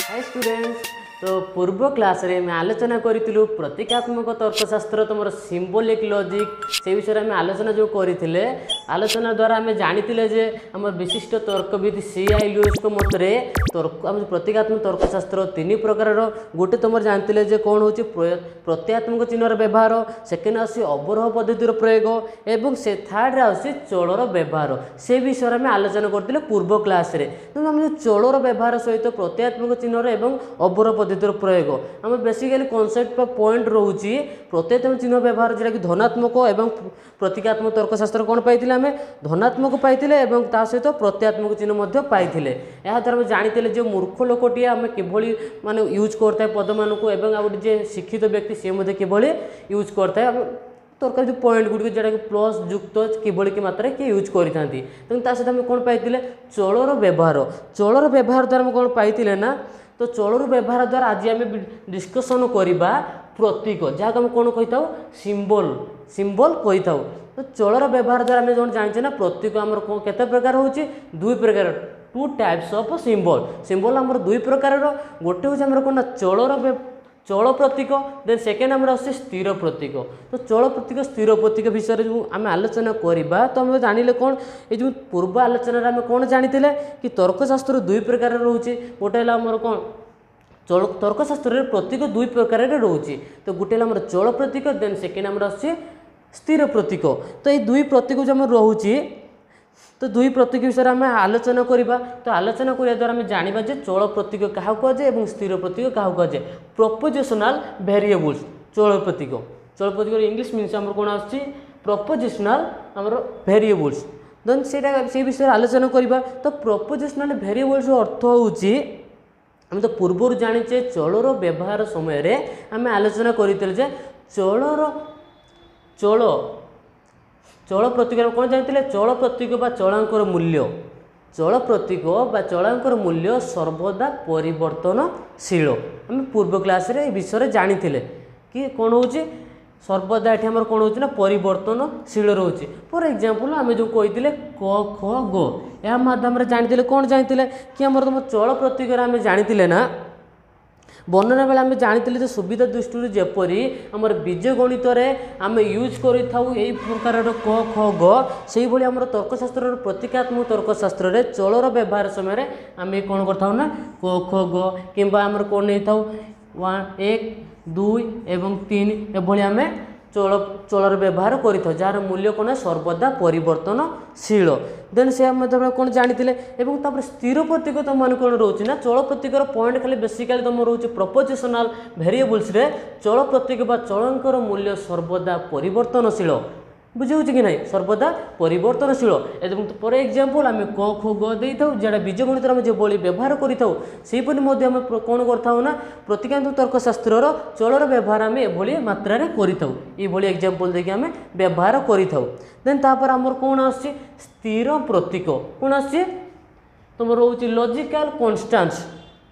Hi students. तो पूर्व class रे मैं आलोचना करूँ प्रतीकात्मक तर्कशास्त्र तुम सिम्बोलिक लॉजिक से विषय में आलोचना जो करते आलोचना द्वारा आम जानी जे आम विशिष्ट तर्कविद CI मतरे प्रतीकात्मक तर्कशास्त्र तीन प्रकार गोटे तुम जानते जे कौन हो प्रत्यात्मक चिन्हर व्यवहार सेकेंड आसी अवरोह पद्धतिर प्रयोग एवं से थर्ड आसी चलर व्यवहार से विषय में आलोचना करते पूर्व क्लास रे। तो आम चलर व्यवहार सहित प्रत्यात्मक चिन्हर एवं अवरोह पद्धतिर प्रयोग आम बेसिकली कॉन्सेप्ट पॉइंट रोचे प्रत्यात्मक चिन्ह व्यवहार जोटा कि धनात्मक एवं प्रतीकात्मक तर्कशास्त्र कौन पाई आम धनात्मक पाई ता सहित प्रत्यात्मक चिन्ह पाई या द्वारा जानी जो मूर्ख लोकटी आम किभली माने यूज करता है पद मान को जे शिक्षित व्यक्ति सी किभली यूज करता है तर्क जो पॉइंट गुड़िक जोटा कि प्लस युक्त किभली की मात्रा किए यूज करते सहित आम कौन पाई चलर व्यवहार द्वारा आम कौन पाई ना। तो चलर व्यवहार द्वारा आज आम डिस्कसन करवा प्रतीक जहाँ आम कौन कही था सिम्बल कही था। तो चलर व्यवहार द्वारा आम जो जाने ना प्रतीक आमर केते प्रकार होची दुई प्रकार टू टाइप्स ऑफ सिम्बल आमर दुई प्रकार गोटे हूँ आमर कौन ना चल प्रतीक देन सेकेंड आमर आसे स्थिर प्रतीक। तो चल प्रतीक स्थिर प्रतीक विषय जो आम आलोचना करवा तो आम जानिले कौन ये जो पूर्व आलोचना आम कौन जानी कि तर्कशास्त्र दुई प्रकार रोचे गोटे आमर कौन तर्कशास्त्र प्रतीक दुई प्रकार रोचे। तो गोटे आमर चल प्रतीक देन सेकेंड आमर आसे स्थिर प्रतीक। तो ये दुई प्रतीक जो आम रोचे तो दुई प्रतीक विषय में आम आलोचना करवा। तो आलोचना करने द्वारा आम जाना जे चल प्रतीक क्या कहुए और स्थिर प्रतीक क्या कहुए प्रोपोजिशनल वेरिएबल्स चल प्रतीक इंग्लिश मीन्स आम कौन आसची प्रोपोजिशनल आमर वेरिएबल्स देन से विषय आलोचना करवा। तो प्रोपोजिशनल वेरिएबल्स अर्थ होची आम तो पूर्व जाचे चलर व्यवहार समय आम आलोचना करते चल प्रतीक कौन जानते चल प्रतीक बा चलांकर मूल्य चल प्रतीक बा चलांकर मूल्य सर्वदा परिवर्तनशील आम पूर्व क्लास रे विषय जानी कि कौन हो सर्वदा ये आम कौन हो परिवर्तनशील रोचे। फॉर एग्जांपल आम जो कही क ख ग या माध्यम जानी कौन जानते कि आम तुम चल प्रतीक आम जानी ना वर्णना बेले आम जानी सुविधा दृष्टि जेपरी आमर बीज गणित आम यूज करें प्रकार क ख ग से भाई आम तर्कशास्त्र प्रतीकात्मक तर्कशास्त्र चलर व्यवहार समय आम कौन करता ना क ख ग कि आमर कौन नहीं था 1 2 एवं 3 एभली आम चलर व्यवहार कर जार मूल्य कौन सर्वदा परिवर्तनशील देन से कौन जानते स्थिर प्रतीक तुम मान कौन रोचे ना चल प्रतीकर पॉइंट खाली बेसिकली तुम रोचे प्रोपोजिशनल वेरिएबल्स चल प्रतीक बा चलंकर मूल्य सर्वदा परिवर्तनशील बुझे कि ना सर्वदा परिवर्तनशील। फॉर एग्जांपल आम क ख ग दे था जहाँ बीज गणित आम जो व्यवहार करीपरी आम कौन करना प्रतीकात्मक तर्कशास्त्र चलर व्यवहार आम एभली मात्रा करी एग्जांपल देखिए आम व्यवहार करें देन तापर आमर कौन आसी स्थिर प्रतीक कौन आसी तुम रोचे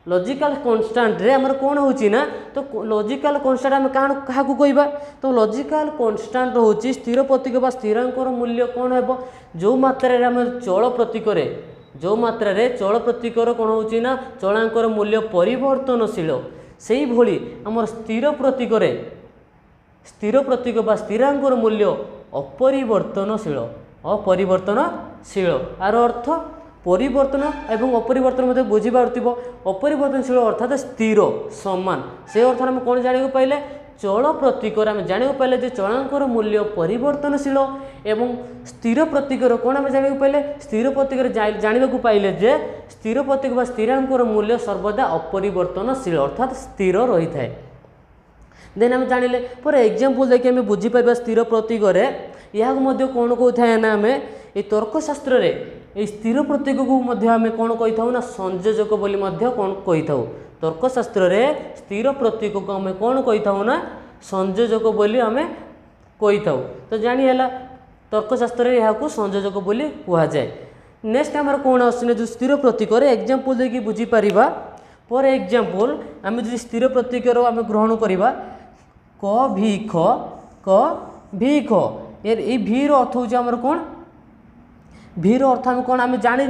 लॉजिकल कॉन्स्टेंट रे आमर कौन होची ना। तो लॉजिकल कॉन्स्टेंट आम क्या कहवा तो लॉजिकल कॉन्स्टेंट होची स्थिर प्रतीक बा स्थिरांकर मूल्य कौन है जो मात्रा आम चल प्रतीक जो मात्रा चल प्रतीक कौन होची ना चलांकर मूल्य परिवर्तनशील से भली आमर स्थिर प्रतीक बा स्थिरांकर मूल्य अपरिवर्तनशील आर अर्थ परिवर्तन एवं अपरिवर्तन मध्य बुझीपार अपरिवर्तनशील अर्थात स्थिर समान से अर्थ आम कौन जाना पाइले चल प्रतीक आम जाना पाइले जे चलांकर मूल्य परिवर्तनशील एवं स्थिर प्रतीक कौन आम जाना पाइले स्थिर प्रतीक जाना पाइले जे स्थिर प्रतीक बा स्थिरांकर मूल्य सर्वदा अपरिवर्तनशील अर्थात स्थिर रही है। देन आम जानिले फॉर एग्जांपल देखिए आम बुझीपार स्थिर प्रतीक या कौन कही ना आम ये तर्कशास्त्र ये स्थिर प्रतीक को आम कौन कही था ना संयोजक बोली कौन कही था तर्कशास्त्र स्थिर प्रतीक को आम कौन कही था ना संयोजक बोली आम कही था। तो जानीला तर्कशास्त्र यहाँ संयोजक बोली कहुए। नेक्स्ट आम कौन आसने जो स्थिर प्रतीक एग्जांपल देखिए बुझीपार फॉर एग्जांपल आम जो स्थिर प्रतीक आम ग्रहण करवा क भी ख क भी ख ये भी अर्थ हूँ आमर कौन भीर अर्थ आम कौन आम जाने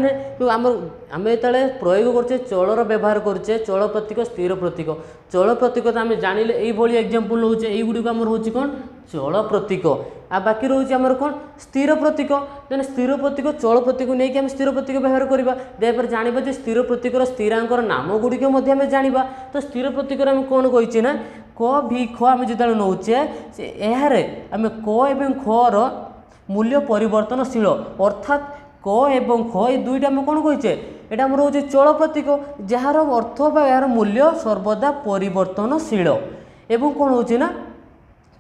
आम आम जो प्रयोग करचे चलर व्यवहार करचे चल प्रतीक स्थिर प्रतीक चल प्रतीक तो आम जाने ये एग्जाम्पल रोचे युड़क आम रोचे कौन चल प्रतीक आ बाकी रोचे आमर कौन स्थिर प्रतीक देन स्थिर प्रतीक चल प्रतीक नहीं कि स्थिर प्रतीक व्यवहार करवा देपर जाना जो स्थिर प्रतीकर स्थिरांकर नाम गुड़िक जाना तो स्थिर प्रतीक आम कौन कही ना क भी ख आम जो नौचे यार आम क एवं खर मूल्य परिवर्तनशील अर्थात क एवं ख ये दुईटा आम कौन कहीचे यहाँ आम रोचे चल प्रतीक जार अर्थ यार मूल्य सर्वदा परिवर्तनशील एवं कौन होची ना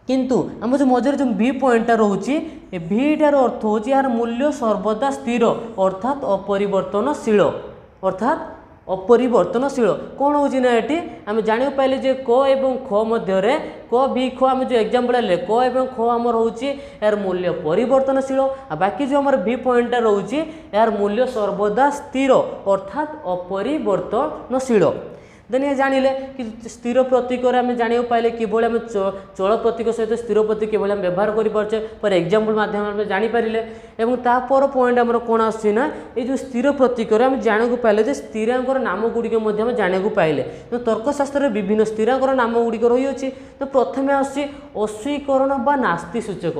किंतु आम जो मझे जो बी पॉइंटा रोचे भीटार अर्थ हो यार मूल्य सर्वदा स्थिर अर्थात अपरिवर्तनशील अर्थात अपरिवर्तनशील कौन होची ना ये आम जान पाइले जे क एवं ख मध्य क भी ख आम जो एग्जाम्पल ले क एवं ख आम रोचे यार मूल्य परिवर्तनशील आ बाकी जो आम बी पॉइंटा रोचे यार मूल्य सर्वदा स्थिर अर्थात अपरिवर्तनशील देन ये जानिले कि स्थिर प्रतीक आम जाना पाइले किभली आम चल प्रतीक सहित स्थिर प्रतीक किभली आम व्यवहार करें पर एग्जाम्पल माध्यम जानीपारे और तापर पॉइंट आमर कौन आसना ये जो स्थिर प्रतीक आम जाना पाइले जे स्थिरांकर नाम गुड़िक जाना पाइले तो तर्कशास्त्र विभिन्न स्थिरांकर नाम गुड़िक रही तो प्रथम आसी अस्वीकरण बा नास्ति सूचक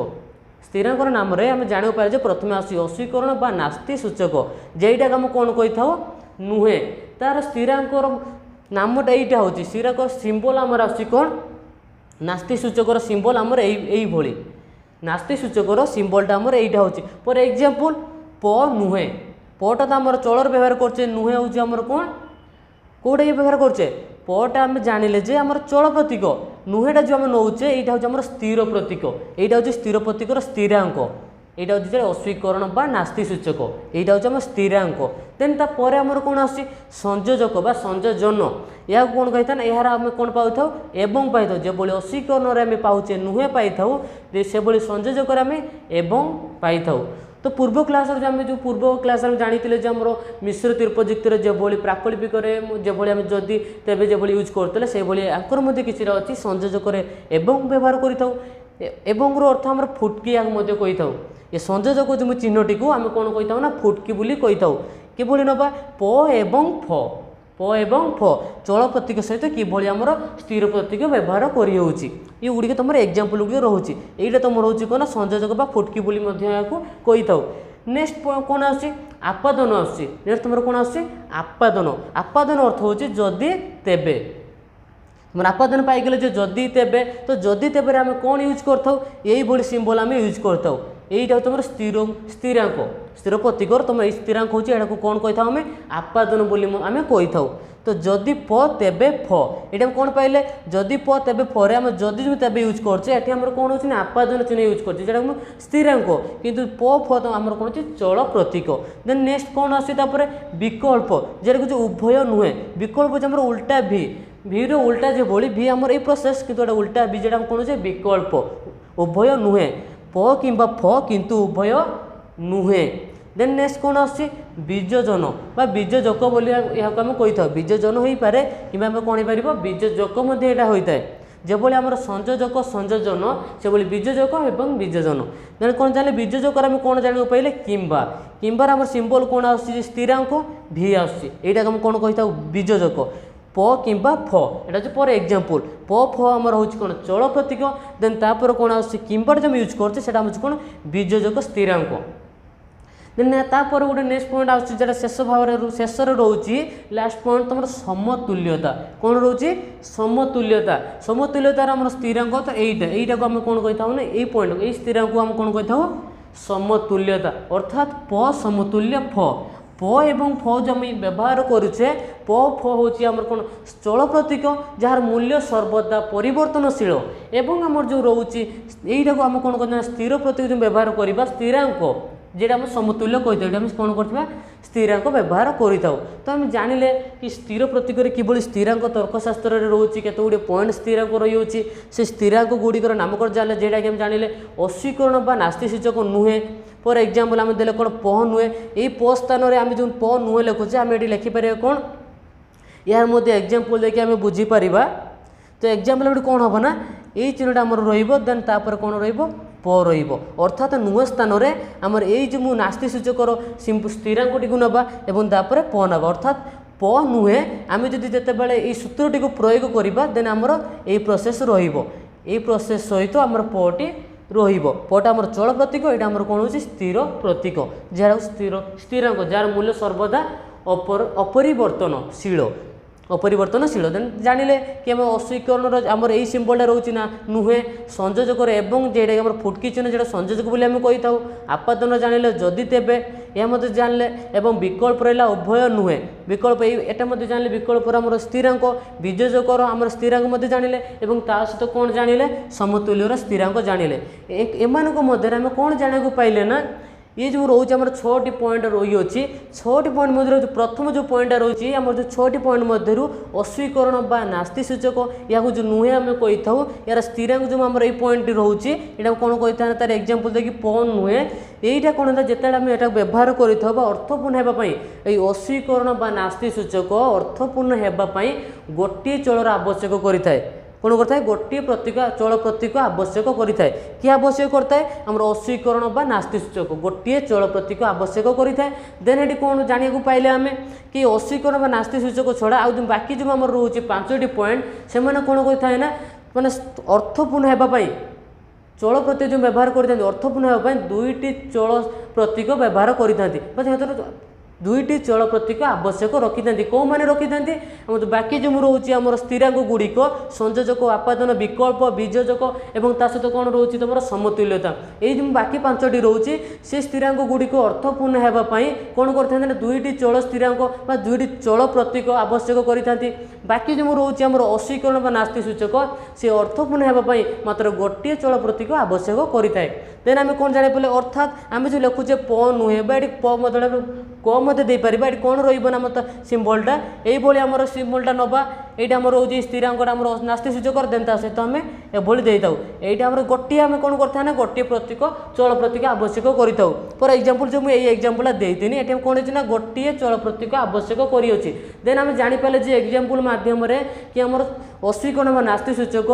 स्थिरांकर नाम आम जाना पाइले प्रथम आसी अस्वीकरण बा नास्ति सूचक जेटा आम कौन कही था नुहे तार स्थिरांकर नामटा यहीटा हूँ स्थिरांकर सिंबल आमर आसी कौन नास्ति सूचकर सिंबल आमर यही नास्ति सूचकर सिंबलटा आमर यहीटा हूँ पर एग्जाम्पल प नुहे पटा तो आमर चलर व्यवहार करचे नुहे हूँ आमर कौन कौटा व्यवहार करचे पटा आम जानिले जे आमर चल प्रतीक नुहेटा जो आम नौचे यहाँ हूँ आमर स्थिर प्रतीक यहाँ हूँ स्थिर प्रतीकर स्थिरांक यहाँ हूँ अस्वीकरण बा नास्ति सूचक यहाँ हूँ आम स्थिरांक देन तापर आमर कौन आसी संयोजक बा संयोजन या कौन कही था यार आम कौन पाई था एवं पाई था जो अस्वीकरण आम पाचे नुहे पाई था से भाई संयोजक आम एवं पाई था तो पूर्व क्लास आम जो पूर्व क्लास जानी जो आम मिश्र तीर्पयुक्त जो प्राकलिपिक जो आम जदि तेज जो यूज करते से आंकर मध्य किसी अच्छी संयोजक एवं व्यवहार करें एवं अर्थ आम फुटकी कही था ये संयोजक जो चिन्हटी को आम कौन कही था ना फुटकी बोली कही था किभली नवा प एवं फ चल प्रतीक सहित किभली आमर स्थिर प्रतीक व्यवहार करी ये गुड़िक तुम एग्जाम्पल गुड़िक रोचे यहाँ तुम रोचे कौन संयोजक बा फुटकी बोली कही था नेक्स्ट कौन आसी आपादन आसी नेक्स्ट तुम कौन आसी आपादन आपादन अर्थ हो जदि तेबे तुम आपादन पाइगले जो जदि तेबे तो जदि तेबे आम कौन यूज करता यही भली सिंबल आम यूज करता यहीटा तुम स्थिरांक स्थिर प्रतीकर तुम स्थिरांक हो कौन कही था आम आपादन बोली आम कही था तो जदि प तेबे फ ये कौन पाइले जदि प तेबे फरे आम जदि जो तेबे यूज करते आम कौन हो आपादन चिन्ह यूज कर स्थिरांक किंतु प फ तो आम कौन चल प्रतीक देन नेक्स्ट कौन आसपर विकल्प जेटा कि उभय नुहे विकल्प जो उल्टा भी भीर उल्टा जो भली भी आमर ये प्रोसेस किंतु उल्टा भी जेटा कौन हो विकल्प उभय नुहे प कि फ किंतु उभय नुहे देन नेक्स्ट कौन आसी बीजजन बा बीजजक बोली यहाँ आम कही था बीजजन हो पारे कि आम कौन हो बीजजक यहाँ होता है जो भाई आम संयोजक संयोजन से भाई बीजजक और बीजजन देन कौन जाने बीजजक आम कौन जाना पाइले किंबा किंबार आम सिंबल कौन आसी स्थिरांक भी आसी यहाँ आम कौन कही था बीजजक प कि फ यहाँ पर एग्जाम्पल प फ आमर हूँ कौन चल प्रतीक देन तापर कौन आसी किंबार जो यूज करते कौन बीजजक स्थिरांक देन तापर गोटे नेक्स्ट पॉइंट आसा शेष भाव शेष रोचे लास्ट पॉइंट तुम समतुल्यता कौन रोचे समतुल्यता समतुल्यतार आम स्थिरांक तो यहीटा को आम कौन कही था ना यही पॉइंट यही स्थिरांक को आम कौन कही था समतुल्यता अर्थात प समतुल्य फ प एवं फ जो आम व्यवहार करुचे प फ हूँ आम कौन चल प्रतीक जार मूल्य सर्वदा परिवर्तनशील एवं आम जो रोचे यहीटा को आम कौन कहते स्थिर प्रतीक जो व्यवहार करवा स्थिरांक जेटा आम समतुल्य कही था कौन करवा स्थिरांक व्यवहार करें तो आम जानिले कि स्थिर प्रतीक किभली स्थिरांक तर्कशास्त्र में रोचे केत गुड़े पॉइंट स्थिरांक रही से स्थिरांक गुड़िकर नामकरण जाने जेटा कि जानिले अस्वीकरण बा नास्ति सूचक नुहे फॉर एग्जांपल आम देले कौन प नुहे यही प स्थान में आम जो प नुहे लिखुचे आम ये लिखिपर कौन यार मध्य एग्जांपल देखिए आम बुझीपर तो एग्जांपल कौन हम ना यही चिन्हटा आम रन तापर कौन रही प प रहिबो अर्थात नुह स्थान रे हमर एई जो मु नास्ति सूचकर स्थिरांकटी को नबा एवं तापर प नबा अर्थात प नुहे आम जदि जितेबाला ये सूत्रटी को प्रयोग करवा देन आमर यही प्रोसेस रहिबो एई प्रोसेस सहित आमर पटी रहिबो पटा आमर चल प्रतीक एटा आमर कोन होची स्थिर प्रतीक जार स्थिरांक जार मूल्य सर्वदा अपरिवर्तनशील अपरिवर्तनशील देन जानिले कि आम अस्वीकरण आमर यही सिंबलटा रोचे ना नुहे संयोजक एवं जेटा आम फुटकी चिन्ह जेटा संयोजक बोली आम कही था आपादन जानिले जदि तेबे यह मत जानले एवं विकल्प रहा उभय नुहे विकल्प एटा मत जानले विकल्प आमर स्थिरांक वियोजकर आमर स्थिरांक मत जानले एवं ता सहित कौन जानले समतुल्यर स्थिरांक जानले एमानक मध्य आम कौन जाना पाइले ना ये जो रोचे आम 6टी पॉइंट रही अच्छी 6टी पॉइंट मध्य प्रथम जो पॉइंट रोचे आम जो 6टी पॉइंट मध्य अस्वीकरण बा नास्ति सूचक या जो नुहे आम कही था यार स्थिरांक जो आम ये पॉइंट रोचे यहाँ कौन कही था तार एग्जांपल देखिए प नुहे यहीटा कौन था जिते आम यहाँ व्यवहार करता अर्थपूर्ण होगापी ये अस्वीकरण बा नास्ति सूचक अर्थपूर्ण होगापी गोटे चलर आवश्यक करें कौन करता है गोटे प्रतीक चल प्रतीक आवश्यक करें कि आवश्यक करता है आम अस्वीकरण बा नास्ति सूचक गोटे चल प्रतीक आवश्यक करें देन ये कौन जाना पाइले आम कि अस्वीकरण बा नास्ति सूचक छड़ा आ बाकी जो आम रोचे 5टी पॉइंट से कौन करें ना माने अर्थपूर्ण होगापी चल प्रतीक जो व्यवहार करते अर्थपूर्ण होगापी 2टी चल प्रतीक व्यवहार करते 2टी चल प्रतीक आवश्यक रखी था कौ मैंने रखी था बाकी जो रोचे आम स्थिरांक गुड़िक संयोजक आपादन विकल्प वियोजक और ता सहित कौन रोचे तुम समतुल्यता ये जो बाकी 5टी रोचे से स्थिरांक गुड़िक अर्थपूर्ण होगापी कौन करते 2टी चल स्थिरांक 2टी चल प्रतीक आवश्यक करें बाकी जो रोचे आम अस्वीकरण बा नास्ति सूचक से अर्थपूर्ण होगापी मात्र गोटे चल प्रतीक आवश्यक करें देन आम कौन जाना पारे अर्थात आम जो लिखुचे प नुहे प बदल क मत दे पार ये कौन रहा मत सिंबलटा ये आम सिंबलटा नवा ये आम रोचे स्थिरांक आम नास्ति सूचक देन ता सहित आम ये दे था ये आम गोटे आम कौन करता ना गोटे प्रतीक चल प्रतीक आवश्यक करें फॉर एग्जांपल जो मुझे एग्जांपल देती ये कौन होना गोटे चल प्रतीक आवश्यक करी देन आम जापारे जे एग्जांपल मध्यम कि आम अस्वीकरण नास्ति सूचक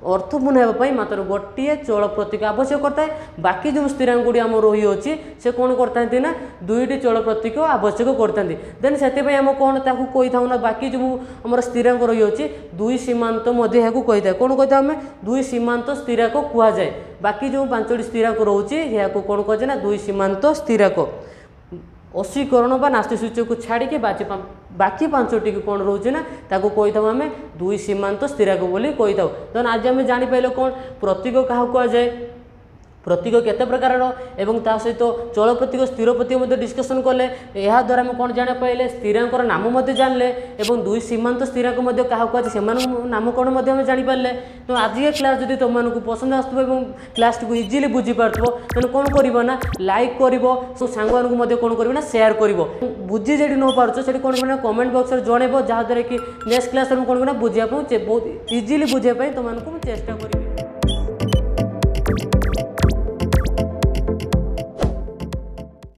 अर्थपूर्ण होगापी मात्र गोटे चल प्रतीक आवश्यक करता है बाकी जो स्थिरांक गुड़ी आम रही अच्छी से कौन करता ना 2टी चल प्रतीक आवश्यक करता देन से आम कौन ताकू कही था ना बाकी जो आम स्थिरांक रही अच्छी 2 सीमांत कही था कौन कही आम 2 सीमांत स्थिरांक कहुए बाकी जो 5टी स्थिरांक रोचे यहाँ कौन कहे ना 2 सीमांत स्थिरांक अस्वीकरण बा नास्ति सूचक को छाड़ी बाकी 5टी को कौन रोचे ना ताको कही था आम 2 सीमांत स्थिरांक बोली कही था तो आज आम जापारे कौन प्रतीक क्या कहुए प्रतीक केते प्रकार एवं ता सहित चल प्रतीक स्थिर प्रतीक डिस्कसन कले या द्वारा आम कौन जाना पाइले स्थिरांकर नाम जानले एवं 2 सीमांत स्थिरांक क्या कहुए से नाम कौन जापारे तो आज के क्लास जब तुमको पसंद आसो क्लास को इजिली बुझीपार तेणु कौन कर ना लाइक कर सांग कौन कर सेयार कर बुझी जी न पार्छ से कौन करना कमेंट बॉक्स में जनइब जहाँद्वारा कि नेक्स्ट क्लास कौन करना बुझापी बहुत इजिली बुझापी तुमको चेष्टा करी।